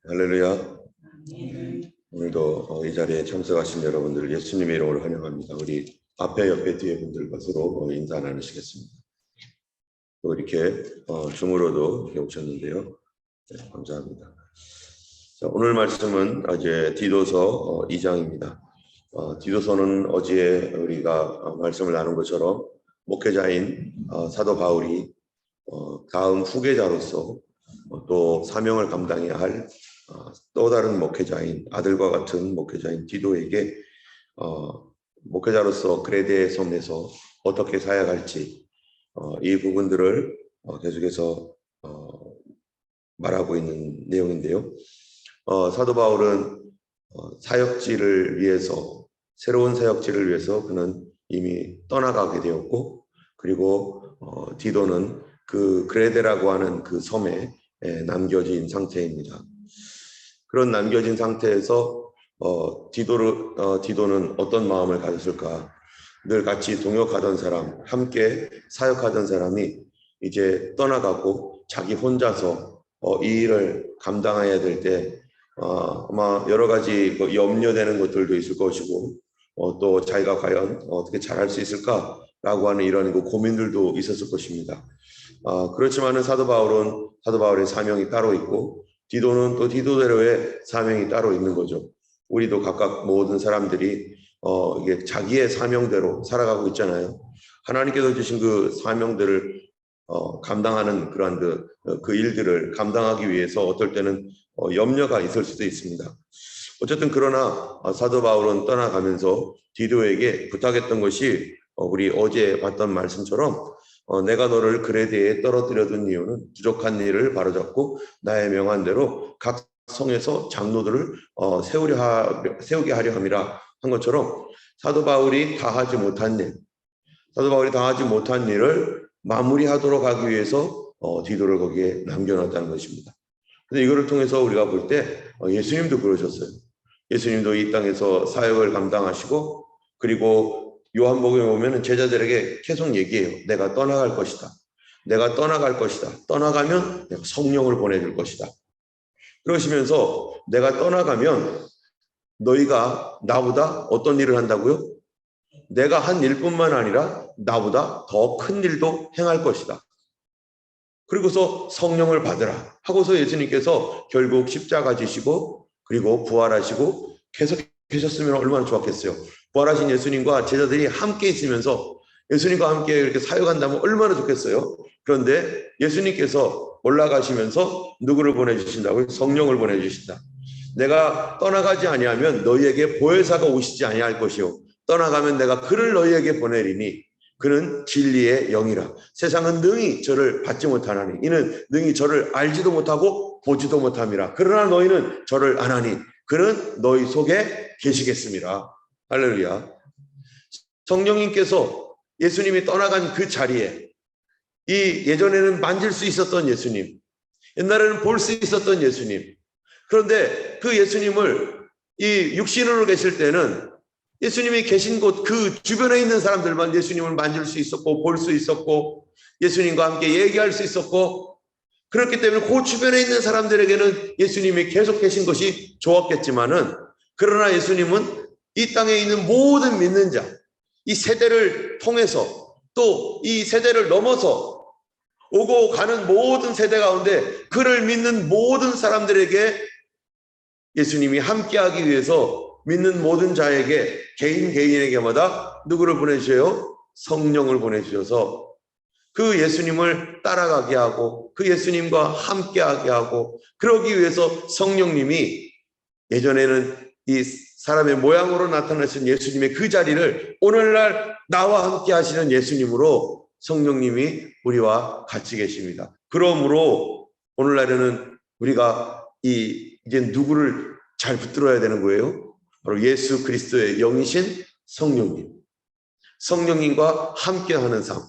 할렐루야. 오늘도 이 자리에 참석하신 여러분들을 예수님의 이름으로 환영합니다. 우리 앞에 옆에 뒤에 분들과 서로 인사 나누시겠습니다. 또 이렇게 줌으로도 이렇게 오셨는데요. 네, 감사합니다. 자, 오늘 말씀은 이제 디도서 2장입니다. 디도서는 어제 우리가 말씀을 나눈 것처럼 목회자인 사도 바울이 다음 후계자로서 또 사명을 감당해야 할 또 다른 목회자인 아들과 같은 목회자인 디도에게 목회자로서 그레데 섬에서 어떻게 사역할지 이 부분들을 계속해서 말하고 있는 내용인데요. 사도 바울은 사역지를 위해서 새로운 사역지를 위해서 그는 이미 떠나가게 되었고, 그리고 디도는 그 그레데라고 하는 그 섬에 남겨진 상태입니다. 그런 남겨진 상태에서 디도는 어떤 마음을 가졌을까? 늘 같이 동역하던 사람, 함께 사역하던 사람이 이제 떠나가고 자기 혼자서 이 일을 감당해야 될 때 아마 여러 가지 염려되는 것들도 있을 것이고 또 자기가 과연 어떻게 잘할 수 있을까라고 하는 이런 고민들도 있었을 것입니다. 그렇지만은 사도 바울의 사명이 따로 있고 디도는 또 디도대로의 사명이 따로 있는 거죠. 우리도 각각 모든 사람들이 이게 자기의 사명대로 살아가고 있잖아요. 하나님께서 주신 그 사명들을 감당하는 그러한 그 일들을 감당하기 위해서 어떨 때는 염려가 있을 수도 있습니다. 어쨌든 그러나 사도 바울은 떠나가면서 디도에게 부탁했던 것이 우리 어제 봤던 말씀처럼 내가 너를 그레데에 떨어뜨려둔 이유는 부족한 일을 바로잡고 나의 명한대로 각 성에서 장로들을 세우게 하려 함이라 한 것처럼 사도 바울이 다 하지 못한 일을 마무리하도록 하기 위해서 디도를 거기에 남겨놨다는 것입니다. 근데 이거를 통해서 우리가 볼 때 예수님도 그러셨어요. 예수님도 이 땅에서 사역을 감당하시고, 그리고 요한복음에 보면 제자들에게 계속 얘기해요. 내가 떠나갈 것이다. 내가 떠나갈 것이다. 떠나가면 내가 성령을 보내줄 것이다. 그러시면서 내가 떠나가면 너희가 나보다 어떤 일을 한다고요? 내가 한 일뿐만 아니라 나보다 더 큰 일도 행할 것이다. 그리고서 성령을 받으라 하고서 예수님께서 결국 십자가 지시고 그리고 부활하시고 계속 계셨으면 얼마나 좋았겠어요. 부활하신 예수님과 제자들이 함께 있으면서 예수님과 함께 이렇게 사역한다면 얼마나 좋겠어요. 그런데 예수님께서 올라가시면서 누구를 보내주신다고요? 성령을 보내주신다. 내가 떠나가지 아니하면 너희에게 보혜사가 오시지 아니할 것이요 떠나가면 내가 그를 너희에게 보내리니 그는 진리의 영이라. 세상은 능히 저를 받지 못하나니 이는 능히 저를 알지도 못하고 보지도 못함이라. 그러나 너희는 저를 아나니 그는 너희 속에 계시겠습니다. 할렐루야. 성령님께서 예수님이 떠나간 그 자리에 이 예전에는 만질 수 있었던 예수님, 옛날에는 볼 수 있었던 예수님, 그런데 그 예수님을 이 육신으로 계실 때는 예수님이 계신 곳 그 주변에 있는 사람들만 예수님을 만질 수 있었고 볼 수 있었고 예수님과 함께 얘기할 수 있었고, 그렇기 때문에 그 주변에 있는 사람들에게는 예수님이 계속 계신 것이 좋았겠지만은, 그러나 예수님은 이 땅에 있는 모든 믿는 자, 이 세대를 통해서 또 이 세대를 넘어서 오고 가는 모든 세대 가운데 그를 믿는 모든 사람들에게 예수님이 함께하기 위해서 믿는 모든 자에게 개인에게마다 누구를 보내주세요? 성령을 보내주셔서 그 예수님을 따라가게 하고 그 예수님과 함께하게 하고, 그러기 위해서 성령님이 예전에는 이 사람의 모양으로 나타나신 예수님의 그 자리를 오늘날 나와 함께 하시는 예수님으로 성령님이 우리와 같이 계십니다. 그러므로 오늘날에는 우리가 이제 누구를 잘 붙들어야 되는 거예요? 바로 예수 그리스도의 영이신 성령님과 함께하는 삶.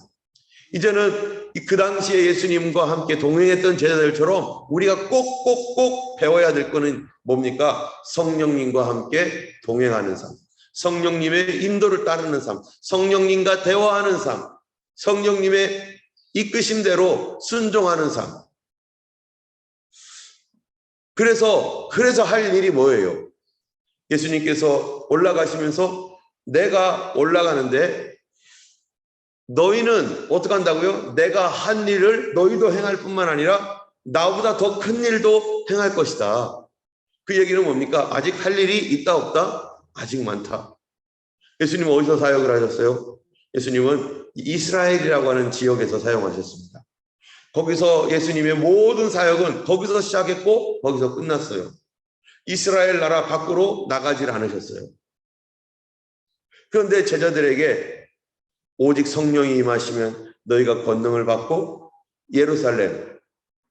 이제는 그 당시에 예수님과 함께 동행했던 제자들처럼 우리가 꼭 배워야 될 거는 뭡니까? 성령님과 함께 동행하는 삶, 성령님의 인도를 따르는 삶, 성령님과 대화하는 삶, 성령님의 이끄심대로 순종하는 삶. 그래서 할 일이 뭐예요? 예수님께서 올라가시면서 내가 올라가는데 너희는 어떻게 한다고요? 내가 한 일을 너희도 행할 뿐만 아니라 나보다 더 큰 일도 행할 것이다. 그 얘기는 뭡니까? 아직 할 일이 있다 없다? 아직 많다. 예수님은 어디서 사역을 하셨어요? 예수님은 이스라엘이라고 하는 지역에서 사용하셨습니다. 거기서 예수님의 모든 사역은 거기서 시작했고 거기서 끝났어요. 이스라엘 나라 밖으로 나가질 않으셨어요. 그런데 제자들에게 오직 성령이 임하시면 너희가 권능을 받고 예루살렘,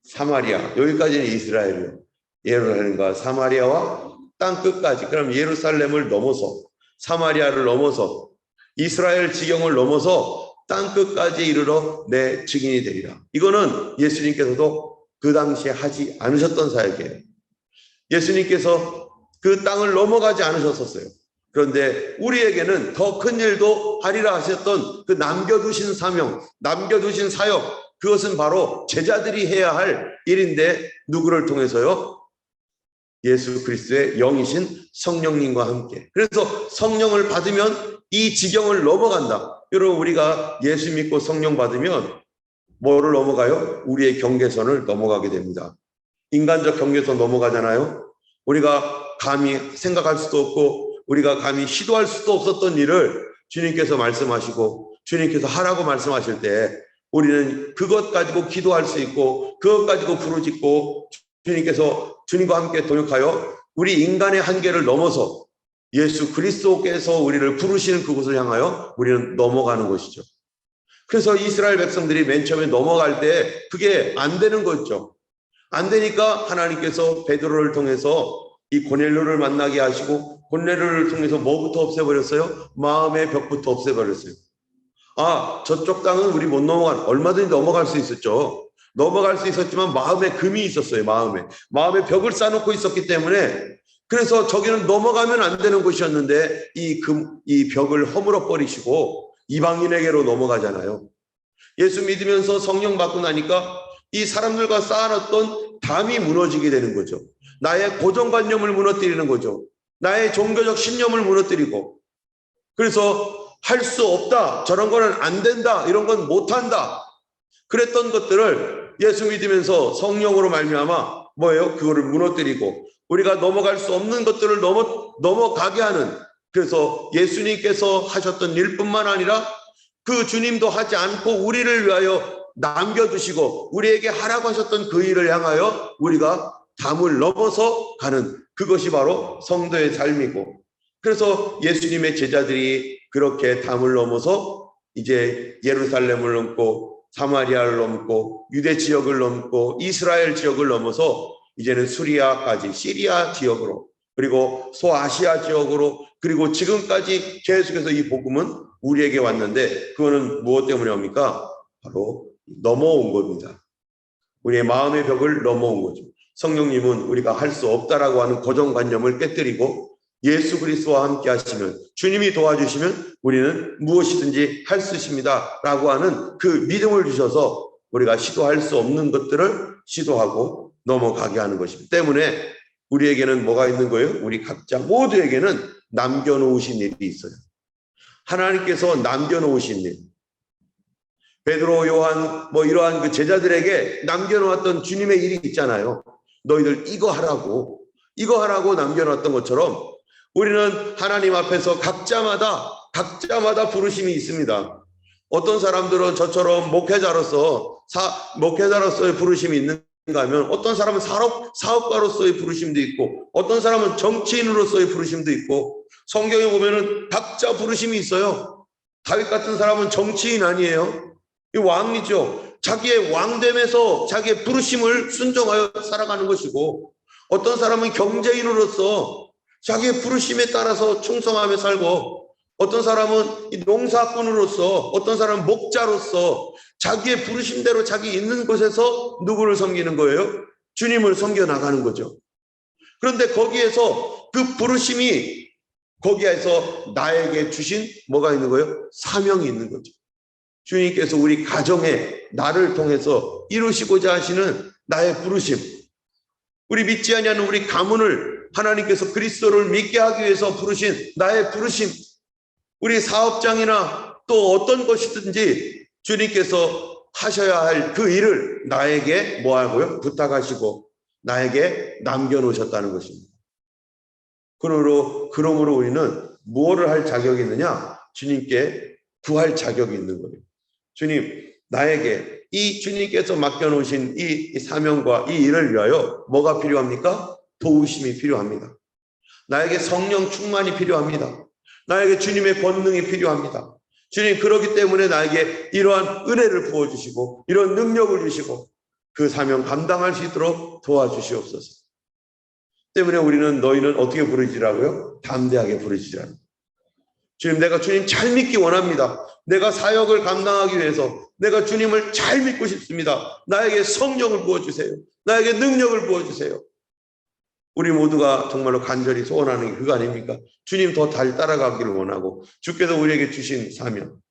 사마리아, 여기까지는 이스라엘이요. 예루살렘과 사마리아와 땅 끝까지. 그럼 예루살렘을 넘어서 사마리아를 넘어서 이스라엘 지경을 넘어서 땅 끝까지 이르러 내 증인이 되리라. 이거는 예수님께서도 그 당시에 하지 않으셨던 사역이에요. 예수님께서 그 땅을 넘어가지 않으셨었어요. 그런데 우리에게는 더 큰 일도 하리라 하셨던 그 남겨두신 사명, 남겨두신 사역, 그것은 바로 제자들이 해야 할 일인데 누구를 통해서요? 예수 그리스도의 영이신 성령님과 함께. 그래서 성령을 받으면 이 지경을 넘어간다. 여러분, 우리가 예수 믿고 성령 받으면 뭐를 넘어가요? 우리의 경계선을 넘어가게 됩니다. 인간적 경계선 넘어가잖아요. 우리가 감히 생각할 수도 없고 우리가 감히 시도할 수도 없었던 일을 주님께서 말씀하시고 주님께서 하라고 말씀하실 때 우리는 그것 가지고 기도할 수 있고 그것 가지고 부르짖고 주님께서 주님과 함께 동역하여 우리 인간의 한계를 넘어서 예수 그리스도께서 우리를 부르시는 그곳을 향하여 우리는 넘어가는 것이죠. 그래서 이스라엘 백성들이 맨 처음에 넘어갈 때 그게 안 되는 거죠. 안 되니까 하나님께서 베드로를 통해서 이 고넬료를 만나게 하시고 고넬료를 통해서 뭐부터 없애버렸어요? 마음의 벽부터 없애버렸어요. 아, 저쪽 땅은 우리 못 넘어가, 얼마든지 넘어갈 수 있었죠. 넘어갈 수 있었지만 마음에 금이 있었어요. 마음에 벽을 쌓아놓고 있었기 때문에 그래서 저기는 넘어가면 안 되는 곳이었는데 이 벽을 허물어 버리시고 이방인에게로 넘어가잖아요. 예수 믿으면서 성령 받고 나니까 이 사람들과 쌓아놨던 담이 무너지게 되는 거죠. 나의 고정관념을 무너뜨리는 거죠. 나의 종교적 신념을 무너뜨리고 그래서 할 수 없다, 저런 거는 안 된다, 이런 건 못한다 그랬던 것들을 예수 믿으면서 성령으로 말미암아 뭐예요? 그거를 무너뜨리고 우리가 넘어갈 수 없는 것들을 넘어가게 하는, 그래서 예수님께서 하셨던 일뿐만 아니라 그 주님도 하지 않고 우리를 위하여 남겨두시고 우리에게 하라고 하셨던 그 일을 향하여 우리가 담을 넘어서 가는 그것이 바로 성도의 삶이고, 그래서 예수님의 제자들이 그렇게 담을 넘어서 이제 예루살렘을 넘고 사마리아를 넘고 유대 지역을 넘고 이스라엘 지역을 넘어서 이제는 수리아까지 시리아 지역으로 그리고 소아시아 지역으로 그리고 지금까지 계속해서 이 복음은 우리에게 왔는데 그거는 무엇 때문에 옵니까? 바로 넘어온 겁니다. 우리의 마음의 벽을 넘어온 거죠. 성령님은 우리가 할 수 없다라고 하는 고정관념을 깨뜨리고 예수 그리스도와 함께 하시면 주님이 도와주시면 우리는 무엇이든지 할 수 있습니다 라고 하는 그 믿음을 주셔서 우리가 시도할 수 없는 것들을 시도하고 넘어가게 하는 것이기 때문에 우리에게는 뭐가 있는 거예요? 우리 각자 모두에게는 남겨놓으신 일이 있어요. 하나님께서 남겨놓으신 일, 베드로, 요한 이러한 그 제자들에게 남겨놓았던 주님의 일이 있잖아요. 너희들 이거 하라고 남겨놓았던 것처럼 우리는 하나님 앞에서 각자마다 부르심이 있습니다. 어떤 사람들은 저처럼 목회자로서의 부르심이 있는가 하면 어떤 사람은 사업가로서의 부르심도 있고 어떤 사람은 정치인으로서의 부르심도 있고 성경에 보면은 각자 부르심이 있어요. 다윗 같은 사람은 정치인 아니에요. 이 왕이죠. 자기의 왕됨에서 자기의 부르심을 순종하여 살아가는 것이고 어떤 사람은 경제인으로서 자기의 부르심에 따라서 충성하며 살고 어떤 사람은 농사꾼으로서 어떤 사람은 목자로서 자기의 부르심대로 자기 있는 곳에서 누구를 섬기는 거예요? 주님을 섬겨 나가는 거죠. 그런데 거기에서 그 부르심이 거기에서 나에게 주신 뭐가 있는 거예요? 사명이 있는 거죠. 주님께서 우리 가정에 나를 통해서 이루시고자 하시는 나의 부르심, 우리 믿지 아니하는 우리 가문을 하나님께서 그리스도를 믿게 하기 위해서 부르신 나의 부르심, 우리 사업장이나 또 어떤 것이든지 주님께서 하셔야 할 그 일을 나에게 뭐하고요? 부탁하시고 나에게 남겨놓으셨다는 것입니다. 그러므로 우리는 무엇을 할 자격이 있느냐? 주님께 구할 자격이 있는 거예요. 주님, 나에게 이 주님께서 맡겨놓으신 이 사명과 이 일을 위하여 뭐가 필요합니까? 도우심이 필요합니다. 나에게 성령 충만이 필요합니다. 나에게 주님의 권능이 필요합니다. 주님, 그렇기 때문에 나에게 이러한 은혜를 부어주시고 이런 능력을 주시고 그 사명 감당할 수 있도록 도와주시옵소서. 때문에 우리는 너희는 어떻게 부르지라고요? 담대하게 부르지라는. 주님, 내가 주님 잘 믿기 원합니다. 내가 사역을 감당하기 위해서 내가 주님을 잘 믿고 싶습니다. 나에게 성령을 부어주세요. 나에게 능력을 부어주세요. 우리 모두가 정말로 간절히 소원하는 게 그거 아닙니까? 주님 더 잘 따라가기를 원하고 주께서 우리에게 주신 사명.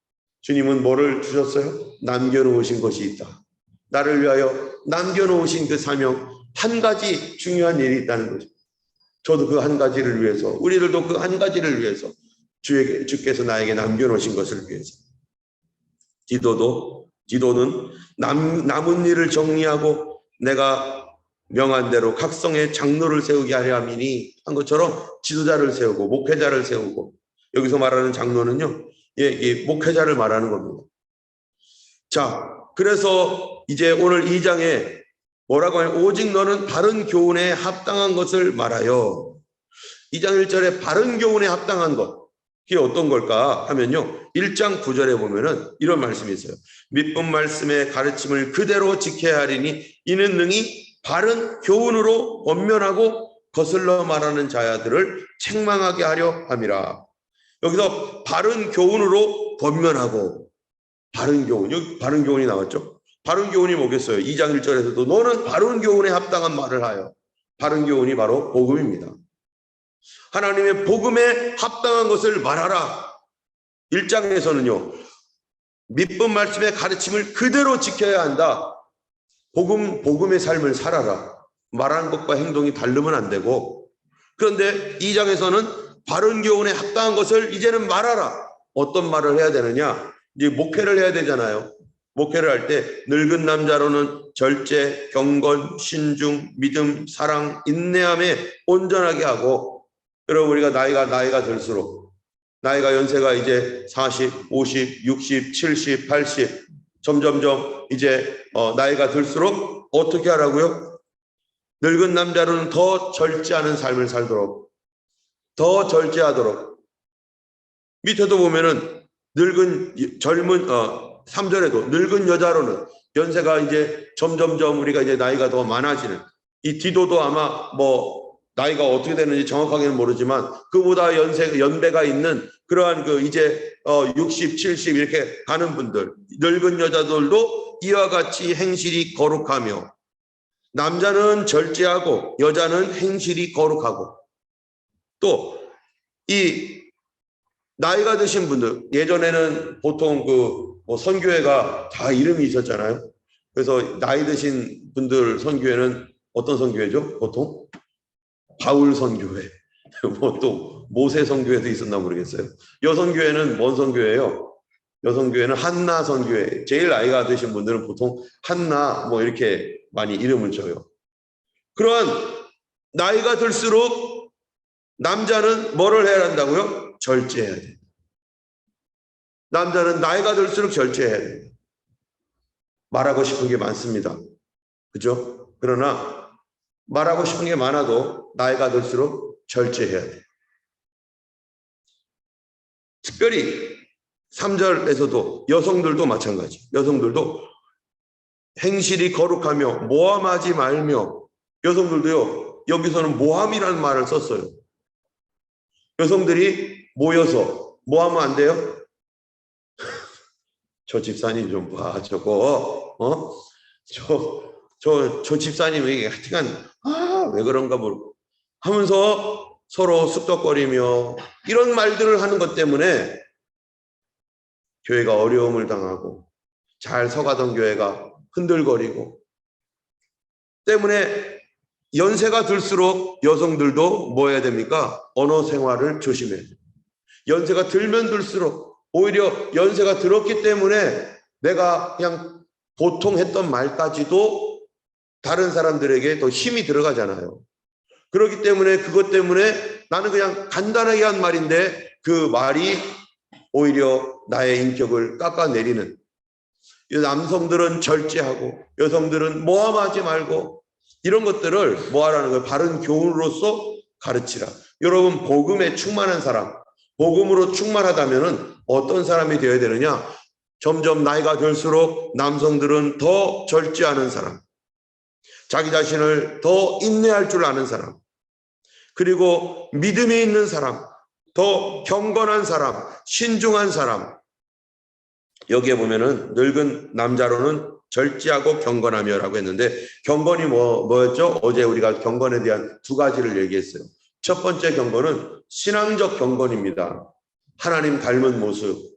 주님은 뭐를 주셨어요? 남겨놓으신 것이 있다. 나를 위하여 남겨놓으신 그 사명, 한 가지 중요한 일이 있다는 거죠. 저도 그 한 가지를 위해서, 우리들도 그 한 가지를 위해서 주께서 나에게 남겨놓으신 것을 위해서. 디도는 남은 일을 정리하고 내가 명한 대로 각성의 장로를 세우게 하려 함이니 한 것처럼 지도자를 세우고 목회자를 세우고, 여기서 말하는 장로는요, 목회자를 말하는 겁니다. 자, 그래서 이제 오늘 2장에 뭐라고 하냐? 오직 너는 바른 교훈에 합당한 것을 말하여. 2장 1절에 바른 교훈에 합당한 것, 이게 어떤 걸까 하면요, 1장 9절에 보면은 이런 말씀이 있어요. 믿음 말씀의 가르침을 그대로 지켜야 하리니 이는 능히 바른 교훈으로 권면하고 거슬러 말하는 자들을 책망하게 하려 함이라. 여기서 바른 교훈으로 권면하고, 바른 교훈, 여기 바른 교훈이 나왔죠. 바른 교훈이 뭐겠어요? 2장 1절에서도 너는 바른 교훈에 합당한 말을 하여. 바른 교훈이 바로 복음입니다. 하나님의 복음에 합당한 것을 말하라. 1장에서는요, 믿음 말씀의 가르침을 그대로 지켜야 한다. 복음의 삶을 살아라. 말하는 것과 행동이 다르면 안 되고, 그런데 2장에서는 바른 교훈에 합당한 것을 이제는 말하라. 어떤 말을 해야 되느냐? 이제 목회를 해야 되잖아요. 목회를 할 때 늙은 남자로는 절제, 경건, 신중, 믿음, 사랑, 인내함에 온전하게 하고, 여러분 우리가 나이가 들수록, 나이가 연세가 이제 40, 50, 60, 70, 80 점점점 이제 나이가 들수록 어떻게 하라고요? 늙은 남자로는 더 절제하는 삶을 살도록, 더 절제하도록. 밑에도 보면은 젊은 3절에도 늙은 여자로는, 연세가 이제 점점점 우리가 이제 나이가 더 많아지는, 이 디도도 아마 뭐 나이가 어떻게 되는지 정확하게는 모르지만 그보다 연배가 있는 그러한 이제 60, 70 이렇게 가는 분들, 늙은 여자들도 이와 같이 행실이 거룩하며, 남자는 절제하고 여자는 행실이 거룩하고. 또 이 나이가 드신 분들, 예전에는 보통 선교회가 다 이름이 있었잖아요. 그래서 나이 드신 분들 선교회는 어떤 선교회죠? 보통 바울 선교회, 뭐 또 모세 선교회도 있었나 모르겠어요. 여선교회는 뭔 선교회예요? 여선교회는 한나 선교회. 제일 나이가 드신 분들은 보통 한나 뭐 이렇게 많이 이름을 줘요. 그러한 나이가 들수록 남자는 뭐를 해야 한다고요? 절제해야 돼요. 남자는 나이가 들수록 절제해야 돼요. 말하고 싶은 게 많습니다. 그죠? 그러나 말하고 싶은 게 많아도 나이가 들수록 절제해야 돼요. 특별히 3절에서도 여성들도 마찬가지. 여성들도 행실이 거룩하며 모함하지 말며. 여성들도요, 여기서는 모함이라는 말을 썼어요. 여성들이 모여서 모하면 안 돼요? 저 집사님 좀 봐, 저거, 저 집사님이 하여튼간, 왜 그런가 모르고 하면서 서로 쑥덕거리며 이런 말들을 하는 것 때문에 교회가 어려움을 당하고, 잘 서가던 교회가 흔들거리고, 때문에 연세가 들수록 여성들도 뭐 해야 됩니까? 언어 생활을 조심해야 돼요. 연세가 들면 들수록 오히려 연세가 들었기 때문에 내가 그냥 보통 했던 말까지도 다른 사람들에게 더 힘이 들어가잖아요. 그렇기 때문에 그것 때문에 나는 그냥 간단하게 한 말인데 그 말이 오히려 나의 인격을 깎아내리는, 남성들은 절제하고 여성들은 모함하지 말고 이런 것들을 뭐 하라는 거예요? 바른 교훈으로서 가르치라. 여러분, 복음에 충만한 사람, 복음으로 충만하다면 어떤 사람이 되어야 되느냐? 점점 나이가 들수록 남성들은 더 절제하는 사람, 자기 자신을 더 인내할 줄 아는 사람, 그리고 믿음이 있는 사람, 더 경건한 사람, 신중한 사람. 여기에 보면은 늙은 남자로는 절제하고 경건하며라고 했는데, 경건이 뭐였죠? 어제 우리가 경건에 대한 두 가지를 얘기했어요. 첫 번째 경건은 신앙적 경건입니다. 하나님 닮은 모습,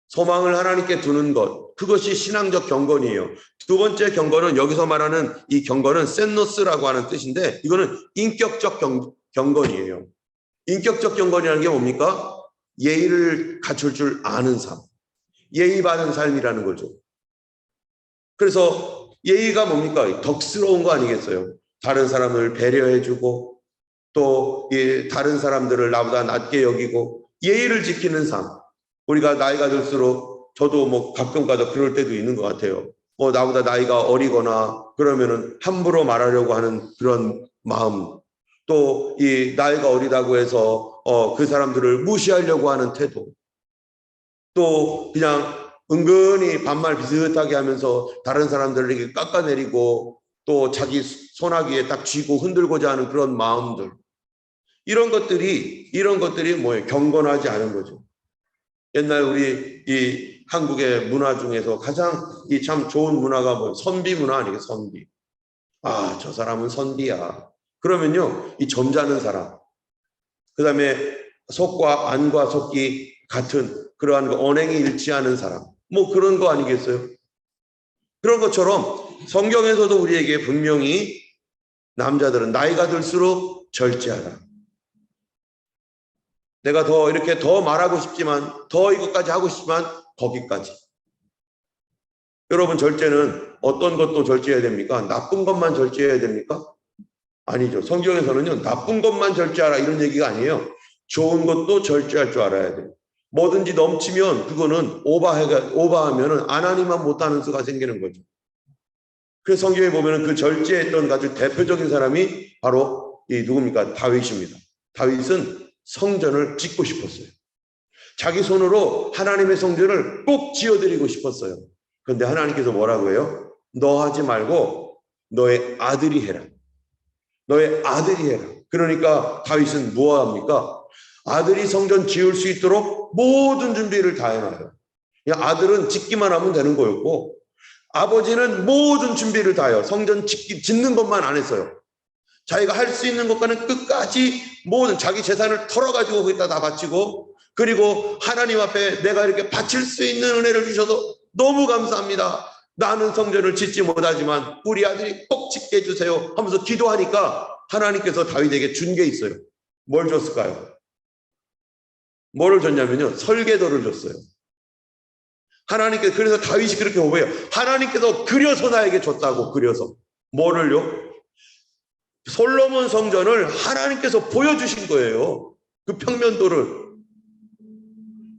소망을 하나님께 두는 것, 그것이 신앙적 경건이에요. 두 번째 경건은, 여기서 말하는 이 경건은 센노스라고 하는 뜻인데, 이거는 인격적 경건이에요. 인격적 경건이라는 게 뭡니까? 예의를 갖출 줄 아는 삶, 예의 바른 삶이라는 거죠. 그래서 예의가 뭡니까? 덕스러운 거 아니겠어요? 다른 사람을 배려해주고 또 다른 사람들을 나보다 낮게 여기고 예의를 지키는 삶. 우리가 나이가 들수록 저도 뭐 가끔 가다 그럴 때도 있는 것 같아요. 뭐 나보다 나이가 어리거나 그러면은 함부로 말하려고 하는 그런 마음, 또 이 나이가 어리다고 해서 그 사람들을 무시하려고 하는 태도, 또 그냥 은근히 반말 비슷하게 하면서 다른 사람들에게 깎아내리고 또 자기 손아귀에 딱 쥐고 흔들고자 하는 그런 마음들, 이런 것들이 뭐예요? 경건하지 않은 거죠. 옛날 우리 이 한국의 문화 중에서 가장 이 참 좋은 문화가 뭐예요? 선비 문화 아니겠어요? 선비. 아, 저 사람은 선비야. 그러면요, 이 점잖은 사람, 그 다음에 속과 안과 속이 같은 그러한 언행이 일치하는 사람, 뭐 그런 거 아니겠어요? 그런 것처럼 성경에서도 우리에게 분명히 남자들은 나이가 들수록 절제하라. 내가 더 이렇게 더 말하고 싶지만, 더 이것까지 하고 싶지만 거기까지. 여러분, 절제는 어떤 것도 절제해야 됩니까? 나쁜 것만 절제해야 됩니까? 아니죠. 성경에서는요, 나쁜 것만 절제하라 이런 얘기가 아니에요. 좋은 것도 절제할 줄 알아야 돼요. 뭐든지 넘치면 그거는 오버하면은 하나님만 못하는 수가 생기는 거죠. 그래서 성경에 보면은 그 절제했던 아주 대표적인 사람이 바로 이 누굽니까? 다윗입니다. 다윗은 성전을 짓고 싶었어요. 자기 손으로 하나님의 성전을 꼭 지어드리고 싶었어요. 그런데 하나님께서 뭐라고 해요? 너 하지 말고 너의 아들이 해라. 너의 아들이 해라. 그러니까 다윗은 무엇합니까? 아들이 성전 지을 수 있도록 모든 준비를 다 해놔요. 아들은 짓기만 하면 되는 거였고, 아버지는 모든 준비를 다 해요. 성전 짓는 것만 안 했어요. 자기가 할 수 있는 것과는 끝까지 모든 자기 재산을 털어가지고 거기다 다 바치고, 그리고 하나님 앞에 내가 이렇게 바칠 수 있는 은혜를 주셔서 너무 감사합니다. 나는 성전을 짓지 못하지만 우리 아들이 꼭 짓게 해주세요 하면서 기도하니까 하나님께서 다윗에게 준 게 있어요. 뭘 줬을까요? 뭐를 줬냐면요, 설계도를 줬어요. 하나님께서, 그래서 다윗이 그렇게 오해요. 하나님께서 그려서 나에게 줬다고. 그려서 뭐를요? 솔로몬 성전을 하나님께서 보여주신 거예요. 그 평면도를.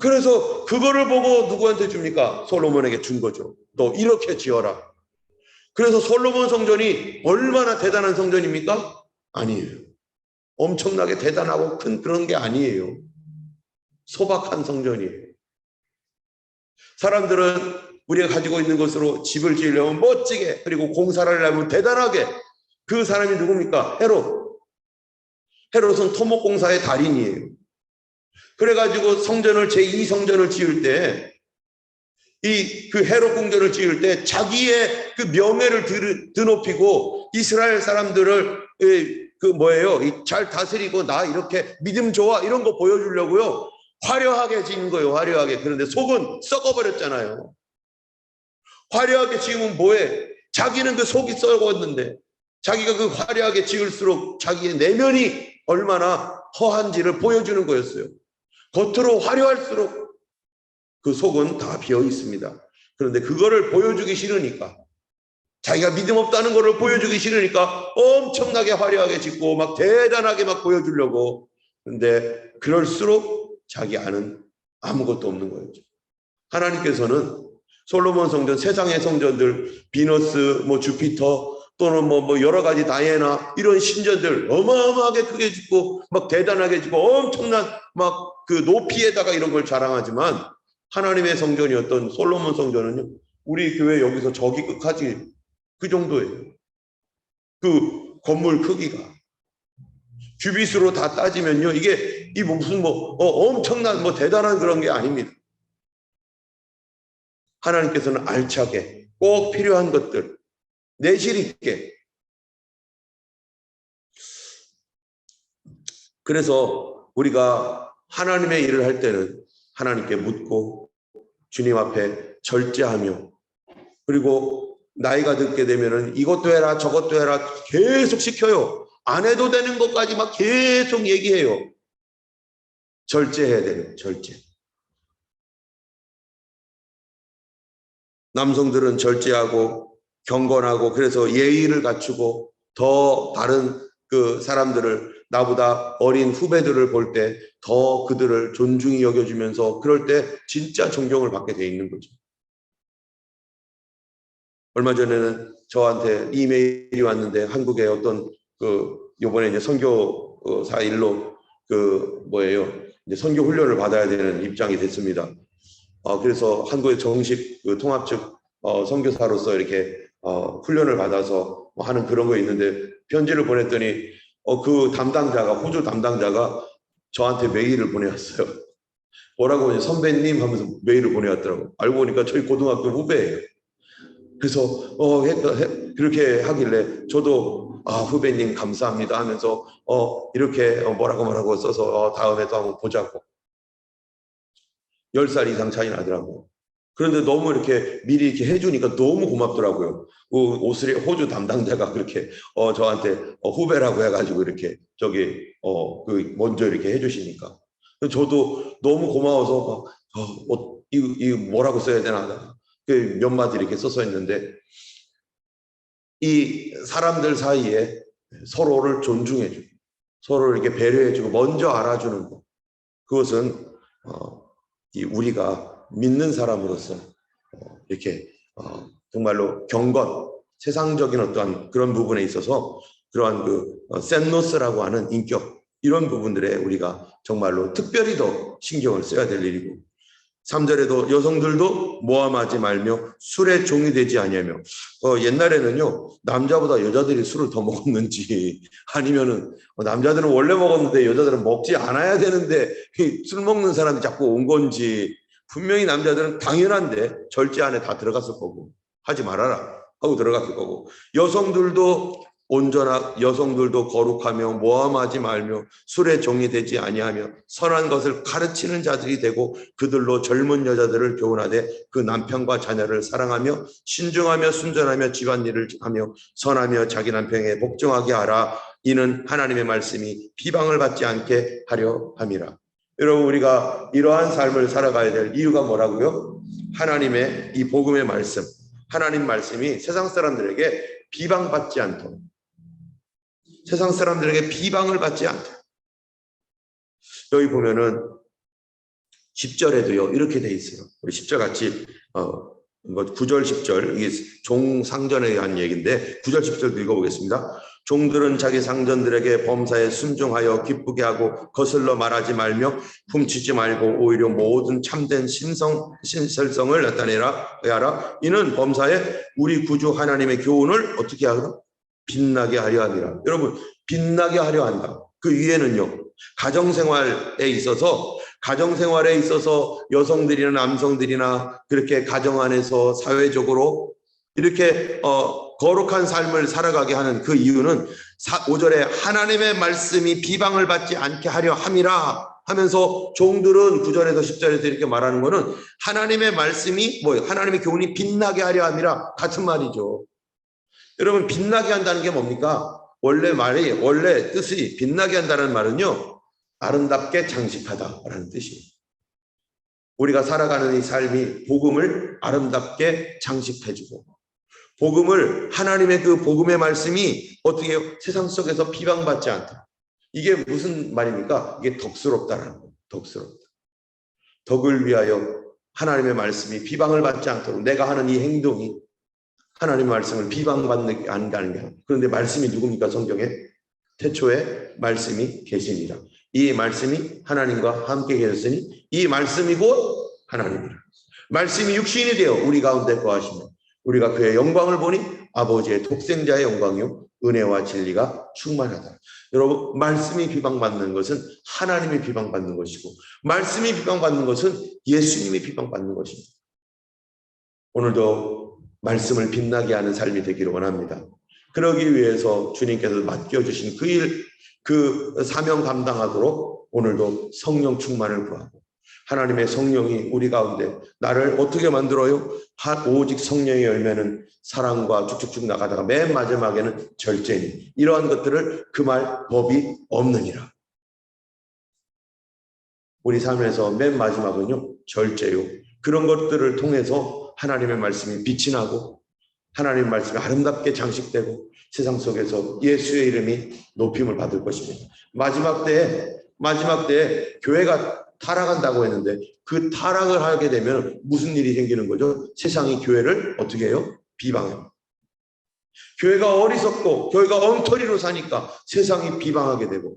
그래서 그거를 보고 누구한테 줍니까? 솔로몬에게 준 거죠. 너 이렇게 지어라. 그래서 솔로몬 성전이 얼마나 대단한 성전입니까? 아니에요. 엄청나게 대단하고 큰 그런 게 아니에요. 소박한 성전이에요. 사람들은 우리가 가지고 있는 것으로 집을 지으려면 멋지게, 그리고 공사를 하려면 대단하게. 그 사람이 누굽니까? 헤롯. 헤롯은 토목공사의 달인이에요. 그래가지고 성전을, 제2성전을 지을 때, 그 헤롯 궁전을 지을 때 자기의 그 명예를 드높이고 이스라엘 사람들을 잘 다스리고 나 이렇게 믿음 좋아 이런 거 보여주려고요. 화려하게 지은 거예요. 화려하게. 그런데 속은 썩어버렸잖아요. 화려하게 지으면 뭐해? 자기는 그 속이 썩었는데, 자기가 그 화려하게 지을수록 자기의 내면이 얼마나 허한지를 보여주는 거였어요. 겉으로 화려할수록 그 속은 다 비어 있습니다. 그런데 그거를 보여주기 싫으니까, 자기가 믿음 없다는 것을 보여주기 싫으니까 엄청나게 화려하게 짓고 막 대단하게 막 보여주려고. 그런데 그럴수록 자기 안은 아무것도 없는 거였죠. 하나님께서는 솔로몬 성전, 세상의 성전들, 비너스, 뭐 주피터, 또는 뭐 여러 가지 다이애나, 이런 신전들 어마어마하게 크게 짓고 막 대단하게 짓고 엄청난 막 그 높이에다가 이런 걸 자랑하지만, 하나님의 성전이었던 솔로몬 성전은요, 우리 교회 여기서 저기 끝까지 그 정도예요. 그 건물 크기가 큐빗으로 다 따지면요, 이게 이 무슨 뭐 엄청난 뭐 대단한 그런 게 아닙니다. 하나님께서는 알차게 꼭 필요한 것들 내실 있게. 그래서 우리가 하나님의 일을 할 때는 하나님께 묻고 주님 앞에 절제하며, 그리고 나이가 듣게 되면은 이것도 해라 저것도 해라 계속 시켜요. 안 해도 되는 것까지 막 계속 얘기해요. 절제해야 돼요. 절제. 남성들은 절제하고 경건하고, 그래서 예의를 갖추고, 더 다른 그 사람들을, 나보다 어린 후배들을 볼 때 더 그들을 존중히 여겨주면서, 그럴 때 진짜 존경을 받게 돼 있는 거죠. 얼마 전에는 저한테 이메일이 왔는데, 한국의 어떤 요번에 이제 선교사 일로 이제 선교 훈련을 받아야 되는 입장이 됐습니다. 그래서 한국의 정식 통합적 선교사로서 이렇게 훈련을 받아서 하는 그런 거 있는데, 편지를 보냈더니 그 담당자가, 호주 담당자가 저한테 메일을 보내왔어요. 뭐라고, 선배님 하면서 메일을 보내왔더라고요. 알고 보니까 저희 고등학교 후배예요. 그래서 그렇게 하길래 저도 후배님 감사합니다 하면서 이렇게 뭐라고 써서 다음에 또 한번 보자고. 10살 이상 차이 나더라고요. 그런데 너무 이렇게 미리 이렇게 해주니까 너무 고맙더라고요. 호주 담당자가 그렇게 저한테 후배라고 해가지고 이렇게 먼저 이렇게 해주시니까 저도 너무 고마워서 이거 뭐라고 써야 되나 몇 마디 이렇게 써서 했는데, 이 사람들 사이에 서로를 존중해주고 서로를 이렇게 배려해주고 먼저 알아주는 것, 그것은 우리가 믿는 사람으로서 이렇게 정말로 경건, 세상적인 어떠한 그런 부분에 있어서 그러한 센노스라고 하는 인격, 이런 부분들에 우리가 정말로 특별히 더 신경을 써야 될 일이고, 3절에도 여성들도 모함하지 말며 술에 종이 되지 아니하며, 옛날에는요 남자보다 여자들이 술을 더 먹었는지, 아니면은 남자들은 원래 먹었는데 여자들은 먹지 않아야 되는데 술 먹는 사람이 자꾸 온 건지, 분명히 남자들은 당연한데 절제 안에 다 들어갔을 거고, 하지 말아라 하고 들어갔을 거고, 여성들도 거룩하며 모함하지 말며 술에 종이 되지 아니하며 선한 것을 가르치는 자들이 되고, 그들로 젊은 여자들을 교훈하되 그 남편과 자녀를 사랑하며 신중하며 순전하며 집안일을 하며 선하며 자기 남편에게 복종하게 하라. 이는 하나님의 말씀이 비방을 받지 않게 하려 함이라. 여러분, 우리가 이러한 삶을 살아가야 될 이유가 뭐라고요? 하나님의 이 복음의 말씀, 하나님 말씀이 세상 사람들에게 비방받지 않도록, 세상 사람들에게 비방을 받지 않도록. 여기 보면은 10절에도요 이렇게 돼 있어요. 우리 10절 같이 9절 10절, 이게 종상전에 대한 얘기인데 9절 10절 읽어보겠습니다. 종들은 자기 상전들에게 범사에 순종하여 기쁘게 하고 거슬러 말하지 말며 훔치지 말고 오히려 모든 참된 신설성을 나타내라 하라. 이는 범사에 우리 구주 하나님의 교훈을 어떻게 하라? 빛나게 하려 함이라. 여러분, 빛나게 하려 한다. 그 위에는요, 가정생활에 있어서 여성들이나 남성들이나 그렇게 가정 안에서 사회적으로 이렇게 거룩한 삶을 살아가게 하는 그 이유는 5절에 하나님의 말씀이 비방을 받지 않게 하려 함이라 하면서, 종들은 9절에서 10절에서 이렇게 말하는 거는 하나님의 말씀이 하나님의 교훈이 빛나게 하려 함이라 같은 말이죠. 여러분, 빛나게 한다는 게 뭡니까? 원래 뜻이 빛나게 한다는 말은요, 아름답게 장식하다라는 뜻이에요. 우리가 살아가는 이 삶이 복음을 아름답게 장식해주고, 복음을, 하나님의 그 복음의 말씀이 어떻게 해요? 세상 속에서 비방받지 않다. 이게 무슨 말입니까? 이게 덕스럽다라는 거예요. 덕스럽다. 덕을 위하여 하나님의 말씀이 비방을 받지 않도록 내가 하는 이 행동이 하나님의 말씀을 비방받는 게 아닌가. 그런데 말씀이 누굽니까? 성경에 태초에 말씀이 계시니라. 이 말씀이 하나님과 함께 계셨으니 이 말씀이 곧 하나님이라. 말씀이 육신이 되어 우리 가운데 거하시며 우리가 그의 영광을 보니 아버지의 독생자의 영광이요 은혜와 진리가 충만하다. 여러분, 말씀이 비방받는 것은 하나님이 비방받는 것이고, 말씀이 비방받는 것은 예수님이 비방받는 것입니다. 오늘도 말씀을 빛나게 하는 삶이 되기를 원합니다. 그러기 위해서 주님께서 맡겨주신 그 사명 감당하도록 오늘도 성령 충만을 구하고, 하나님의 성령이 우리 가운데 나를 어떻게 만들어요? 오직 성령의 열매는 사랑과 쭉쭉쭉 나가다가 맨 마지막에는 절제니, 이러한 것들을 금할 법이 없느니라. 우리 삶에서 맨 마지막은요, 절제요. 그런 것들을 통해서 하나님의 말씀이 빛이 나고 하나님의 말씀이 아름답게 장식되고 세상 속에서 예수의 이름이 높임을 받을 것입니다. 마지막 때에 교회가 타락한다고 했는데, 그 타락을 하게 되면 무슨 일이 생기는 거죠? 세상이 교회를 어떻게 해요? 비방해요. 교회가 어리석고 교회가 엉터리로 사니까 세상이 비방하게 되고,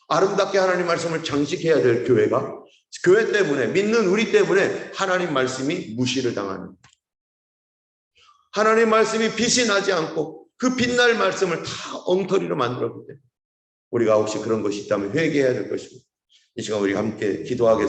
아름답게 하나님 말씀을 장식해야 될 교회가 교회 때문에, 믿는 우리 때문에 하나님 말씀이 무시를 당하는, 하나님 말씀이 빛이 나지 않고 그 빛날 말씀을 다 엉터리로 만들었기 때문에 우리가 혹시 그런 것이 있다면 회개해야 될 것입니다. 이 시간 우리 함께 기도하겠습니다.